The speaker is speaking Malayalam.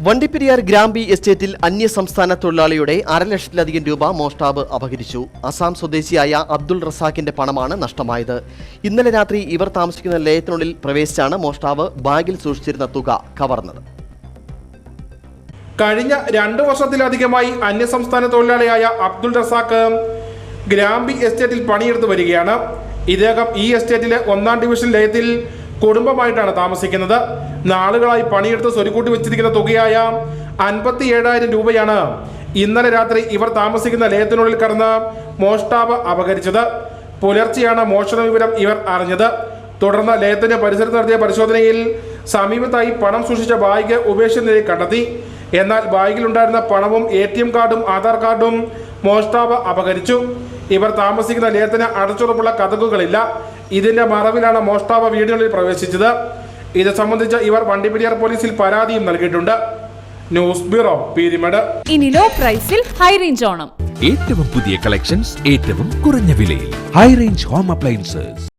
വണ്ടിപ്പെരിയാർ ഗ്രാമ്പി എസ്റ്റേറ്റിൽ അന്യസംസ്ഥാന തൊഴിലാളിയുടെ 1.5 ലക്ഷത്തിലധികം രൂപ മോഷ്ടാവ് അപഹരിച്ചു. അസാം സ്വദേശിയായ അബ്ദുൾ റസാഖിന്റെ പണമാണ് നഷ്ടമായത്. ഇന്നലെ രാത്രി ഇവർ താമസിക്കുന്ന ലയത്തിനുള്ളിൽ പ്രവേശിച്ചാണ് മോഷ്ടാവ് ബാഗിൽ സൂക്ഷിച്ചിരുന്ന തുക കവർന്നത്. കഴിഞ്ഞ 2 വർഷത്തിലധികമായി അന്യസംസ്ഥാന തൊഴിലാളിയായ അബ്ദുൾ റസാഖ് ഗ്രാമ്പി എസ്റ്റേറ്റിൽ പണിയെടുത്ത് വരികയാണ്. ഇദ്ദേഹം ഈ എസ്റ്റേറ്റിലെ 1-ാം ഡിവിഷൻ ലയത്തിൽ കുടുംബമായിട്ടാണ് താമസിക്കുന്നത്. നാളുകളായി പണിയെടുത്ത് സ്വരുക്കൂട്ടി വെച്ചിരിക്കുന്ന തുകയായ 57,000 രൂപയാണ് ഇന്നലെ രാത്രി ഇവർ താമസിക്കുന്ന ലയത്തിനുള്ളിൽ കടന്ന് മോഷ്ടാവ് അപഹരിച്ചത്. പുലർച്ചെയാണ് മോഷണ വിവരം ഇവർ അറിഞ്ഞത്. തുടർന്ന് ലയത്തിന്റെ പരിസരത്ത് നടത്തിയ പരിശോധനയിൽ സമീപത്തായി പണം സൂക്ഷിച്ച ബാഗ് ഉപേക്ഷിച്ച നിലയിൽ കണ്ടെത്തി. എന്നാൽ ബാഗിലുണ്ടായിരുന്ന പണവും ATM കാർഡും ആധാർ കാർഡും മോഷ്ടാവ് അപഹരിച്ചു. ഇവർ താമസിക്കുന്ന ലയത്തിന് അടച്ചുറപ്പുള്ള കതകുകളില്ല. ഇതിന്റെ മറവിലാണ് മോഷ്ടാവ് വീടിനുള്ളിൽ പ്രവേശിച്ചത്. ഇത് സംബന്ധിച്ച് ഇവർ വണ്ടിപ്പെരിയാർ പോലീസിൽ പരാതിയും നൽകിയിട്ടുണ്ട്. News bureau, Peermade. ഇനി ലോ പ്രൈസിൽ ഹൈ റേഞ്ച് ഓണം. ഏറ്റവും പുതിയ കളക്ഷൻസ് ഏറ്റവും കുറഞ്ഞ വിലയിൽ ഹൈ റേഞ്ച് ഹോം അപ്ലയൻസസ്.